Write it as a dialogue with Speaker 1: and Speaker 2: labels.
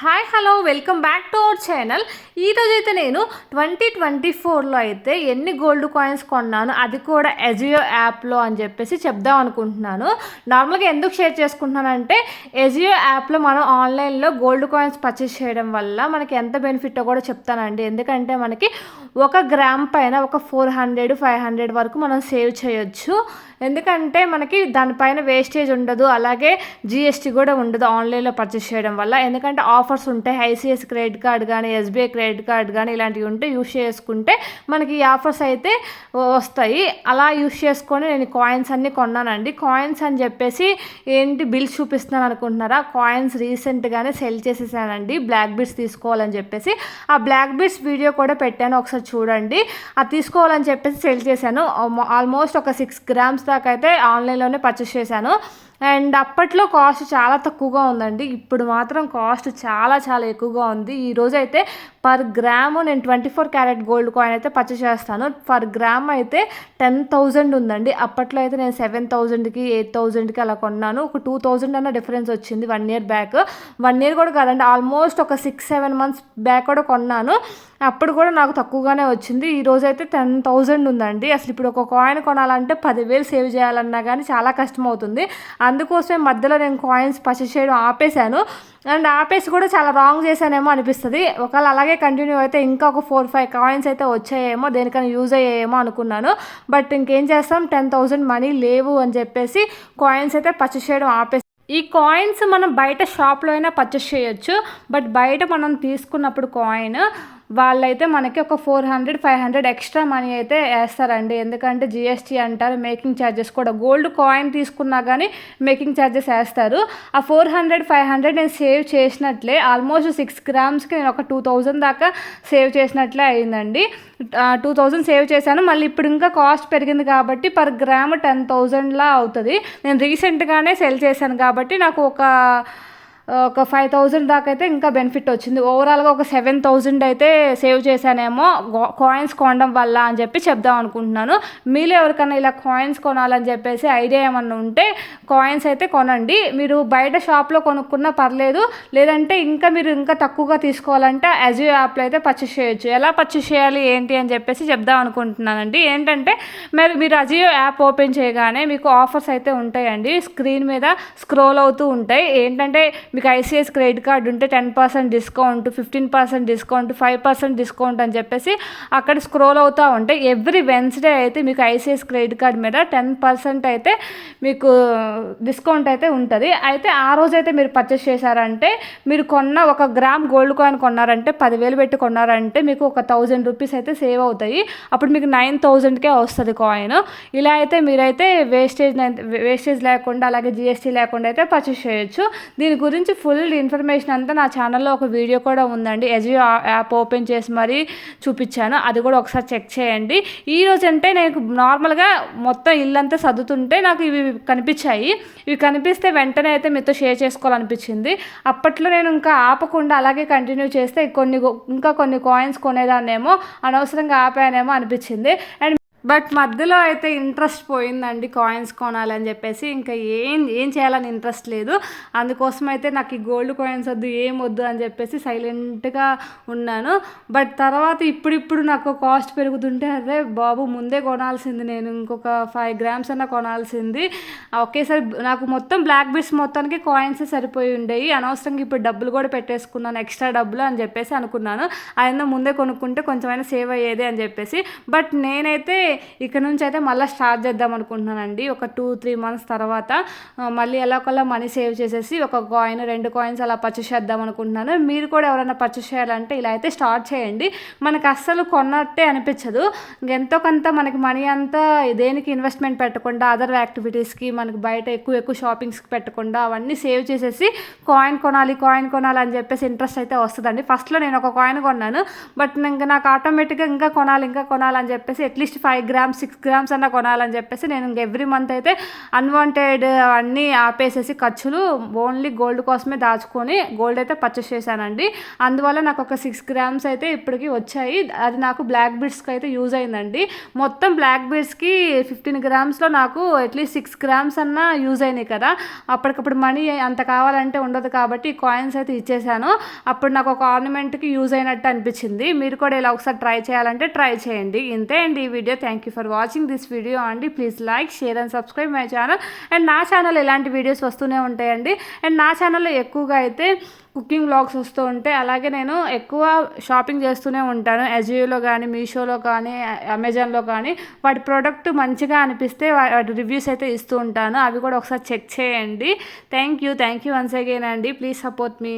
Speaker 1: Hi hello welcome back to our channel. ఈరోజైతే నేను 2024లో అయితే ఎన్ని గోల్డ్ కాయిన్స్ కొన్నాను, అది కూడా ఎజియో యాప్లో అని చెప్పేసి చెప్దాం అనుకుంటున్నాను. నార్మల్గా ఎందుకు షేర్ చేసుకుంటున్నానంటే ఎజియో యాప్లో మనం ఆన్లైన్లో గోల్డ్ కాయిన్స్ పర్చేస్ చేయడం వల్ల మనకి ఎంత బెనిఫిట్టో కూడా చెప్తానండి. ఎందుకంటే మనకి 1 గ్రామ్ పైన ఒక 400-500 వరకు మనం సేవ్ చేయొచ్చు. ఎందుకంటే మనకి దానిపైన వేస్టేజ్ ఉండదు, అలాగే జిఎస్టీ కూడా ఉండదు ఆన్లైన్లో పర్చేస్ చేయడం వల్ల. ఎందుకంటే ఆఫర్స్ ఉంటాయి, ఐసిఐసి క్రెడిట్ కార్డ్ కానీ ఎస్బీఐ క్రెడిట్ కార్డ్ కానీ ఇలాంటివి ఉంటే యూస్ చేసుకుంటే మనకి ఈ ఆఫర్స్ అయితే వస్తాయి. అలా యూస్ చేసుకొని నేను కాయిన్స్ అన్నీ కొన్నానండి. కాయిన్స్ అని చెప్పేసి ఏంటి బిల్స్ చూపిస్తున్నాను అనుకుంటున్నారా? కాయిన్స్ రీసెంట్గానే సెల్ చేసేసానండి బ్లాక్ బిట్స్ తీసుకోవాలని చెప్పేసి. ఆ బ్లాక్ బిట్స్ వీడియో కూడా పెట్టాను, ఒకసారి చూడండి. అది తీసుకోవాలని చెప్పేసి సెల్ చేశాను. ఆల్మోస్ట్ ఒక 6 గ్రామ్స్ దాకా అయితే ఆన్లైన్లోనే పర్చేస్ చేశాను. అండ్ అప్పట్లో కాస్ట్ చాలా తక్కువగా ఉందండి, ఇప్పుడు మాత్రం కాస్ట్ చాలా చాలా ఎక్కువగా ఉంది. ఈరోజు అయితే పర్ గ్రాము నేను 24 క్యారెట్ గోల్డ్ కాయిన్ అయితే పర్చేస్ చేస్తాను. పర్ గ్రామ్ అయితే 10,000 ఉందండి. అప్పట్లో అయితే నేను 7,000కి 8,000కి అలా కొన్నాను. ఒక 2,000 అన్న డిఫరెన్స్ వచ్చింది 1 ఇయర్ బ్యాక్. 1 ఇయర్ కూడా కాదండి, ఆల్మోస్ట్ ఒక 6-7 మంత్స్ బ్యాక్ కూడా కొన్నాను. అప్పుడు కూడా నాకు తక్కువగానే వచ్చింది. ఈరోజు అయితే 10,000 ఉందండి. అసలు ఇప్పుడు ఒక కాయిన్ కొనాలంటే 10,000 సేవ్ చేయాలన్నా కానీ చాలా కష్టం అవుతుంది. అందుకోసమే మధ్యలో నేను కాయిన్స్ పర్చేస్ చేయడం ఆపేశాను. అండ్ ఆపేసి కూడా చాలా రాంగ్ చేశానేమో అనిపిస్తుంది. ఒకవేళ అలాగే కంటిన్యూ అయితే ఇంకా ఒక 4-5 కాయిన్స్ అయితే వచ్చాయేమో, దేనికైనా యూజ్ అయ్యాయేమో అనుకున్నాను. బట్ ఇంకేం చేస్తాం, 10,000 మనీ లేవు అని చెప్పేసి కాయిన్స్ అయితే పర్చేస్ చేయడం ఆపేసి. ఈ కాయిన్స్ మనం బయట షాప్లో అయినా పర్చేస్ చేయొచ్చు. బట్ బయట మనం తీసుకున్నప్పుడు కాయిన్ వాళ్ళైతే మనకి ఒక 400-500 ఎక్స్ట్రా మనీ అయితే వేస్తారండి. ఎందుకంటే జిఎస్టీ అంటారు, మేకింగ్ ఛార్జెస్ కూడా. గోల్డ్ కాయిన్ తీసుకున్నా కానీ మేకింగ్ ఛార్జెస్ వేస్తారు. ఆ 400-500 నేను సేవ్ చేసినట్లే. ఆల్మోస్ట్ 6 గ్రామ్స్కి నేను ఒక 2,000 దాకా సేవ్ చేసినట్లే అయిందండి. 2,000 సేవ్ చేశాను. మళ్ళీ ఇప్పుడు ఇంకా కాస్ట్ పెరిగింది కాబట్టి పర్ గ్రామ్ 10,000లా అవుతుంది. నేను రీసెంట్గానే సెల్ చేశాను కాబట్టి నాకు ఒక 5,000 దాకా అయితే ఇంకా బెనిఫిట్ వచ్చింది. ఓవరాల్గా ఒక 7,000 అయితే సేవ్ చేశానేమో కాయిన్స్ కొనడం వల్ల అని చెప్పి చెప్దాం అనుకుంటున్నాను. మీరు ఎవరికైనా ఇలా కాయిన్స్ కొనాలని చెప్పేసి ఐడియా ఏమన్నా ఉంటే కాయిన్స్ అయితే కొనండి. మీరు బయట షాప్లో కొనుక్కున్నా పర్లేదు, లేదంటే మీరు ఇంకా తక్కువగా తీసుకోవాలంటే అజియో యాప్లో అయితే పర్చేస్ చేయొచ్చు. ఎలా పర్చేస్ చేయాలి ఏంటి అని చెప్పేసి చెప్దాం అనుకుంటున్నానండి. ఏంటంటే మీరు అజియో యాప్ ఓపెన్ చేయగానే మీకు ఆఫర్స్ అయితే ఉంటాయండి, స్క్రీన్ మీద స్క్రోల్ అవుతూ ఉంటాయి. ఏంటంటే మీకు ఐసిఐసి క్రెడిట్ కార్డు ఉంటే 10% డిస్కౌంట్, 15% డిస్కౌంట్, 5% డిస్కౌంట్ అని చెప్పేసి అక్కడ స్క్రోల్ అవుతూ ఉంటాయి. ఎవ్రీ వెన్స్డే అయితే మీకు ఐసిఐసి క్రెడిట్ కార్డు మీద 10% అయితే మీకు డిస్కౌంట్ అయితే ఉంటుంది. అయితే ఆ రోజు అయితే మీరు పర్చేస్ చేశారంటే, మీరు కొన్న 1 గ్రామ్ గోల్డ్ కాయిన్ కొన్నారంటే 10,000 పెట్టి కొన్నారంటే మీకు ఒక 1,000 రూపీస్ అయితే సేవ్ అవుతాయి. అప్పుడు మీకు 9,000కే వస్తుంది కాయిన్. ఇలా అయితే మీరైతే వేస్టేజ్ లేకుండా, అలాగే జిఎస్టీ లేకుండా అయితే పర్చేస్ చేయొచ్చు. దీని గురించి ఫుల్ ఇన్ఫర్మేషన్ అంతా నా ఛానల్లో ఒక వీడియో కూడా ఉందండి. ఎజియో యాప్ ఓపెన్ చేసి మరీ చూపించాను, అది కూడా ఒకసారి చెక్ చేయండి. ఈరోజు అంటే నేను నార్మల్గా మొత్తం ఇల్లంతా సర్దుతుంటే నాకు ఇవి కనిపించాయి. ఇవి కనిపిస్తే వెంటనే అయితే మీతో షేర్ చేసుకోవాలనిపించింది. అప్పట్లో నేను ఇంకా ఆపకుండా అలాగే కంటిన్యూ చేస్తే ఇంకా కొన్ని కాయిన్స్ కొనేదాన్నేమో, అనవసరంగా ఆపానేమో అనిపించింది. అండ్ బట్ మధ్యలో అయితే ఇంట్రెస్ట్ పోయిందండి కాయిన్స్ కొనాలని చెప్పేసి. ఇంకా ఏం చేయాలని ఇంట్రెస్ట్ లేదు. అందుకోసం అయితే నాకు ఈ గోల్డ్ కాయిన్స్ వద్దు, ఏం వద్దు అని చెప్పేసి సైలెంట్గా ఉన్నాను. బట్ తర్వాత ఇప్పుడు నాకు కాస్ట్ పెరుగుతుంటే అదే బాబు ముందే కొనాల్సింది, నేను ఇంకొక 5 గ్రామ్స్ అన్న కొనాల్సింది. ఒకేసారి నాకు మొత్తం బ్లాక్ బిట్స్ మొత్తానికి కాయిన్స్ సరిపోయి ఉండేవి. అనవసరంగా ఇప్పుడు డబ్బులు కూడా పెట్టేసుకున్నాను, ఎక్స్ట్రా డబ్బులు అని చెప్పేసి అనుకున్నాను. అయినా ముందే కొనుక్కుంటే కొంచెమైనా సేవ్ అయ్యేది అని చెప్పేసి. బట్ నేనైతే ఇక్కడ నుంచి అయితే మళ్ళీ స్టార్ట్ చేద్దాం అనుకుంటున్నానండి. ఒక 2-3 మంత్స్ తర్వాత మళ్ళీ ఎలాగోలా మనీ సేవ్ చేసేసి 1 కాయిన్ 2 కాయిన్స్ అలా పర్చేస్ చేద్దాం అనుకుంటున్నాను. మీరు కూడా ఎవరైనా పర్చేస్ చేయాలంటే ఇలా అయితే స్టార్ట్ చేయండి. మనకు అస్సలు కొన్నట్టే అనిపించదు. ఎంతో కొంత మనకి మనీ అంతా దేనికి ఇన్వెస్ట్మెంట్ పెట్టకుండా, అదర్ యాక్టివిటీస్కి, మనకి బయట ఎక్కువ షాపింగ్స్కి పెట్టకుండా అవన్నీ సేవ్ చేసేసి కాయిన్ కొనాలి అని చెప్పేసి ఇంట్రెస్ట్ అయితే వస్తుందండి. ఫస్ట్లో నేను 1 కాయిన్ కొన్నాను, బట్ ఇంకా నాకు ఆటోమేటిక్గా ఇంకా కొనాలి అని చెప్పేసి అట్లీస్ట్ 5 5 గ్రామ్స్ 6 గ్రామ్స్ అన్న కొనాలని చెప్పేసి నేను ఇంక ఎవ్రీ మంత్ అయితే అన్వాంటెడ్ అన్నీ ఆపేసేసి ఖర్చులు ఓన్లీ గోల్డ్ కోసమే దాచుకొని గోల్డ్ అయితే పర్చేస్ చేశానండి. అందువల్ల నాకు ఒక 6 గ్రామ్స్ అయితే ఇప్పటికి వచ్చాయి. అది నాకు బ్లాక్ బీడ్స్కి అయితే యూజ్ అయిందండి. మొత్తం బ్లాక్ బీడ్స్కి 15 గ్రామ్స్లో నాకు అట్లీస్ట్ 6 గ్రామ్స్ అన్న యూజ్ అయినాయి కదా. అప్పటికప్పుడు మనీ అంత కావాలంటే ఉండదు కాబట్టి కాయిన్స్ అయితే ఇచ్చేసాను. అప్పుడు నాకు ఒక ఆర్నమెంట్కి యూజ్ అయినట్టు అనిపించింది. మీరు కూడా ఇలా ఒకసారి ట్రై చేయాలంటే ట్రై చేయండి. ఇంతే అండి ఈ వీడియో. Thank you for watching this video అండి. Please like, share and subscribe my channel. And నా ఛానల్ ఇలాంటి వీడియోస్ వస్తూనే ఉంటాయండి. అండ్ నా ఛానల్లో ఎక్కువగా అయితే కుకింగ్ వ్లాగ్స్ వస్తూ ఉంటాయి. అలాగే నేను ఎక్కువ షాపింగ్ చేస్తూనే ఉంటాను. అజియోలో కానీ, మీషోలో కానీ, అమెజాన్లో కానీ. వాటి ప్రోడక్ట్ మంచిగా అనిపిస్తే వాటి రివ్యూస్ అయితే ఇస్తూ ఉంటాను. అవి కూడా ఒకసారి చెక్ చేయండి. థ్యాంక్ యూ వన్స్ అగైన్ అండి. Please support me.